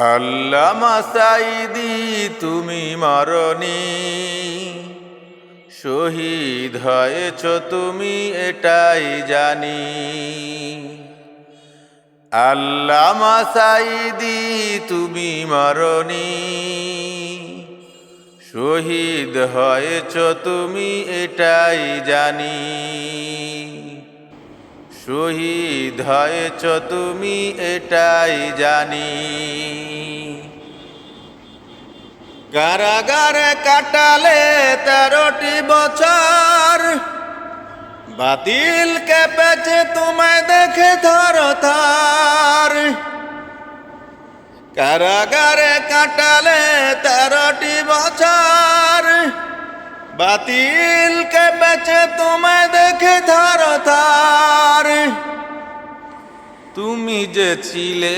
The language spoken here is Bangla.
আল্লামা সাঈদী তুমি মরনি, শহীদ হয়েছ তুমি এটাই জানি। আল্লামা সাঈদী তুমি মরনি, শহীদ হয়েছ তুমি এটাই জানি। শহীদ হয়েছ তুমি এটাই জানি। কারাগারে কাটালে 13টি বছর, বাতিল কেঁপেছে তোমায় দেখে থরথর। কারাগারে কাটালে 13টি বছর, বাতিল কেঁপেছে তোমায় দেখে থরথর। তুমি যে ছিলে